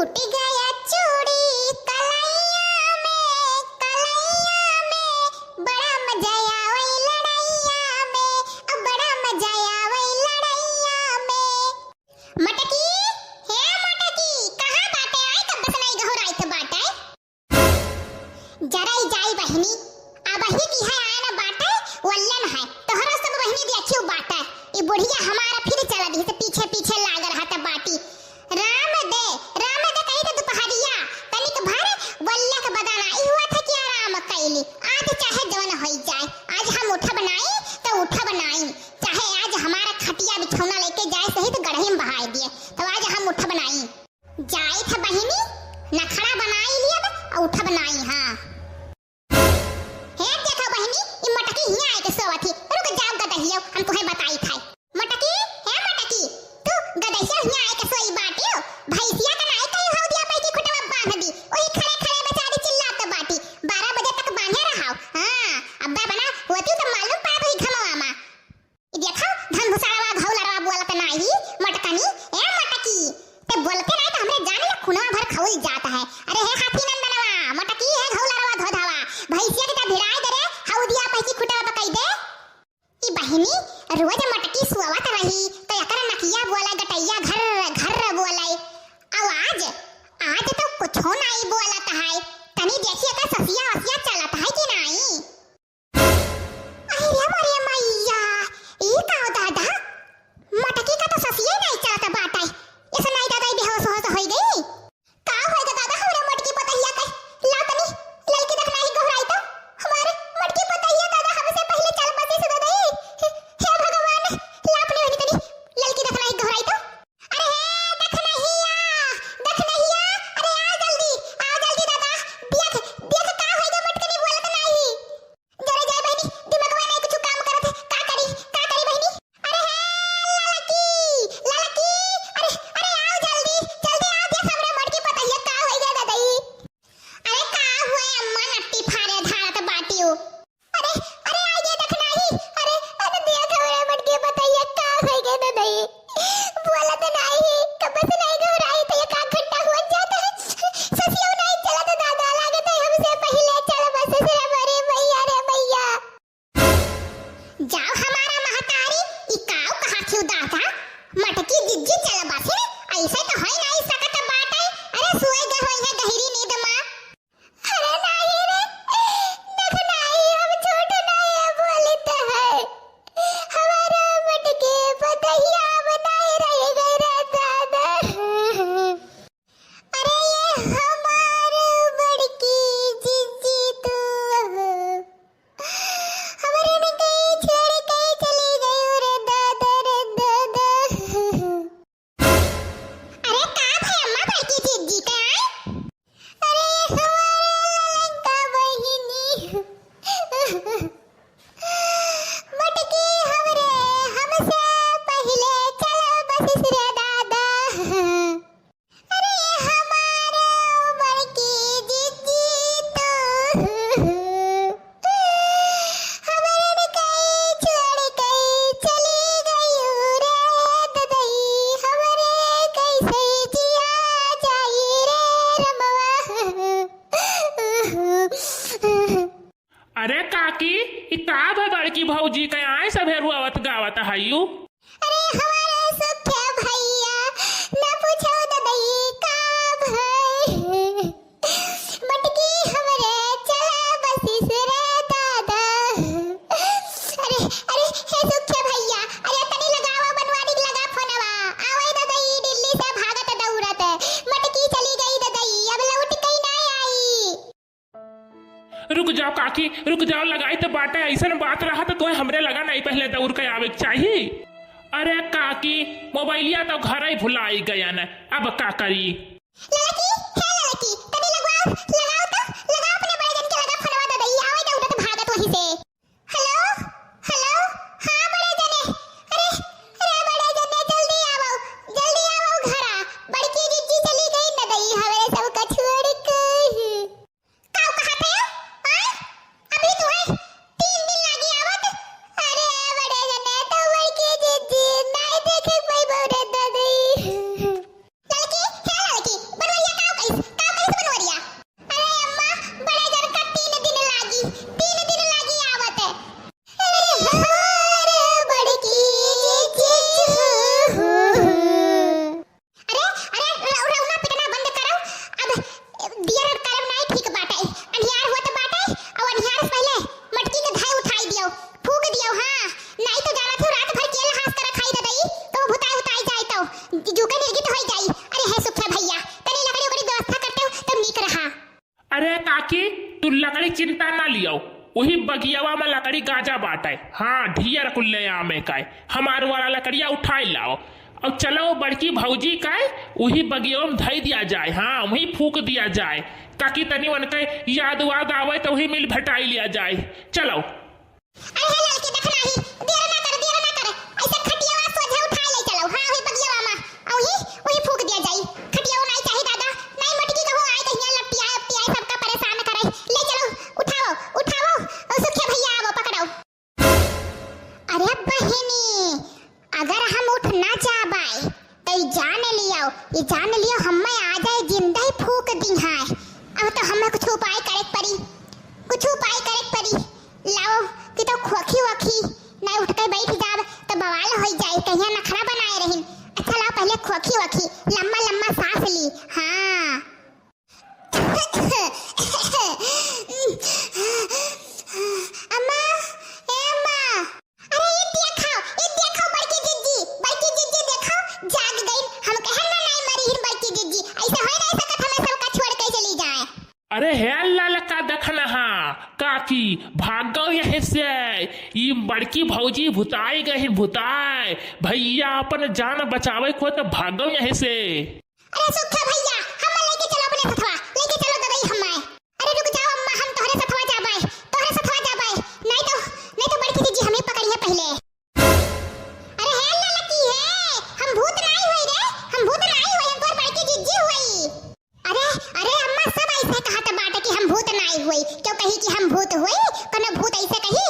टूट गया चूड़ी कलैया में बड़ा मजा आवे लड़ैया में, अब बड़ा मजा आवे लड़ैया में। मटकी हे मटकी कहां बाटे आई कब बस नहीं गहुराई त बाटे जरा ही जाई बहनी आ बहनी की है आया ना बाटे वल्लन है तोहरा सब बहनी दी अच्छी बाटे ई बुढ़िया हमारा फिर चला दी से पीछे पीछे लाग रहा था बाटी राम दे कही तो दुपहरिया तनिक भर वल्ला के बदाना ई हुआ था कि आराम कैली आज चाहे जवन होई जाए आज हम उठा बनाई तो उठा बनाई चाहे आज हमारा खटिया बिछौना लेके जाए सही तो गढ़ही में बहाई दिए तो आज हम उठा बनाई जाए था बहनी नखड़ा बनाई लिया और उठा बनाई हां हे देखो बहनी ई मटकी हिया आए के सोवत थी रुक जाओ गदहियो हम तुम्हें बताई था मटकी हे मटकी तू गदहियो हिया आए के सोई बाटियो भैंसिया का नाई कहीं हो दिया पैकी खुटवा बांध दी ओही खड़े खड़े बेचारी चिल्लात बाटी 12 बजे तक बांधे रहाओ हां अब्बा बना होती तो मालूम पा तो घमवा मा ई देखो धन भुसाड़वा घौलरवा बोलत नाही मटकनी ए मटकी ते बोलते नहीं तो हमरे जान में खुनवा भर खौल जाता है अरे हे हाथी नंदनवा मटकी है घौलरवा धोधावा भैंसिया के भिड़ाई दे रे हौदिया पैकी खुटवा पकई दे ई बहिनी रोज मटकी सुवत रही तो एकरा नकिया बोला गटैया घर घर बोले आज तो कुछ नहीं बोलत है तनी देखिए का ससिया वसिया चलत है कि नहीं अरे मरे मैया ई का दादा मटकी का तो ससिया नहीं चलत बाटे ऐसा नहीं दादा बेहोश होश होई गई का होएगा दादा हमरा मटकी पतहिया के ला तनी लड़की देखना ही घबराई तो हमारे मटकी पतहिया दादा हमसे पहले चल बसे से दादा हे भगवान लापने होनी तनी लड़की देखना ही घबराई तो अरे हे देख नहीं अरे आ जल्दी दादा देख का होएगा मटकी बोलत नहीं जरा जाए बहनी दिमाग में नहीं कुछ काम करत है का करी बहनी अरे हे लड़की अरे आओ जल्दी आओ देख हमरे मटकी पतहिया का होएगा दादा अरे का हुए अम्मा नट्टी फाड़े धारत बाटियो अरे आइए देखना ही अरे देख हमरे मटकी पतहिया का होएगा दादा बोलत नहीं कब से नहीं घबराई तो ये का घंटा हो जाता है ससियो नहीं चला तो दादा लागत है हमसे पहले चल बस से हमारे भैया रे भैया जाओ हमारा महतारी ई काव कहा थी दादा मटकी जिज्जी चल बस ऐसे तो होई नहीं सकत बाटे अरे सोए गए होई है गहरी नींद में अरे नहीं रे देख नहीं हम छोट नहीं बोलते हैं हमारा मटकी पतहिया बनाए रह गए रे दादा अरे ये हमारे बड़की जिज्जी तो हमारे में कहीं छोड़ के चली गई रे दादा अरे का भाई अम्मा बड़की जिज्जी का अरे हमारे ललका बहिनी मटकी हमसे पहले चला बस रे दादा अरे हमारे बड़की जिज्जी तो हमारे में कहीं छोड़ के चली गई रे ददई हमारे कैसे जिया जाई रे रमवा अरे काकी ई का बड़की भौजी के आए सब हेरुआवत गावत हयू अरे हमारे सुखे भैया न पूछो ददई का भाई मटकी हमरे चला बसिस रे दादा अरे हे सुखे भैया अरे तनी लगावा बनवारी लगा फोनवा आवे ददई दिल्ली से भागत दौड़त मटकी चली गई ददई अब लौट के नहीं आई रुक जाओ काकी रुक जाओ लगाई तो बाटे ऐसा बात रहा तो तुम्हें हमरे लगा नहीं पहले दौड़ के आवे चाहिए अरे काकी मोबाइलिया तो घर ही भुलाई गया न अब का करी लड़की तनी लगाओ तो लगाओ अपने बड़े जन के लगा फोनवा ददई आवे दौड़त भागत वही से हेलो हां बड़े जने अरे बड़े जने जल्दी आओ घरा बड़की जिज्जी चली गई ददई हमारे सब का छोड़ के काऊ कहा थे अभी तो है 3 दिन लगी आवत अरे बड़े जने तो बड़की जिज्जी नहीं देखे भाई बोरे ददई लड़की लकड़ी चिंता ना लियो, वही बगियावा में लकड़ी गाजा बाटे। हाँ ढियर कुल्ले आमे का हमार वाला लकड़िया उठाए लाओ और चलो बड़की भौजी का वही बगिया में धई दिया जाए। हाँ वही फूक दिया जाए ताकि तनी उनके याद वाद आवे तो वही मिल भटाई लिया जाए। चलो अरे हे लड़की देखना ही देर ना कर ऐसे खटियावा सोझा उठा ले चलो। हाँ वही बगियावा में वही फूक दिया जाए। खटियावा नहीं चाहिए दादा, नहीं मटकी का हो आए कहिया लपटिया सबका परेशान करे। ले चलो उठाओ सुखे भैया आवो पकड़ो। अरे बहनी अगर हम उठ ना चाबाए तो ये जान लियो हमें आ जाए जिंदा ही फूक दी है। अब तो हमें कुछ उपाय करे पड़ी लाओ कि तो खोखी वखी नहीं उठ के बैठ जाब तो बवाल हो जाए कहिया नखरा बनाए रही। अच्छा लाओ पहले खोखी वखी लम्मा सांस ली। हाँ अम्मा अरे ये देखो बड़की जिज्जी देखो जाग गई। हम कहन ना नहीं मरी हिन बड़की जिज्जी, ऐसे हो नहीं सकत हमें सबका छोड़ के चली जाए। अरे हे ललका देखना हाँ काकी भाग गो यहाँ से। ये बड़की भौजी भुताई गई भुताई भैया अपन जान बचावे को तो भागो यहाँ से। अरे सुखा भैया हम लेके चलो अपने सथवा, लेके चलो ददाई हमें। अरे रुक जाओ अम्मा हम तोहरे सथवा जाबाए नहीं तो बड़की जिज्जी हमें पकड़िए पहले। अरे हे ललकी है हम भूत नहीं हुई रे, हम तोर बड़की जिज्जी हुई। अरे अम्मा सब ऐसे कहत बाटे कि हम भूत नहीं हुई, क्यों कही कि हम भूत हुई? कने भूत ऐसे कही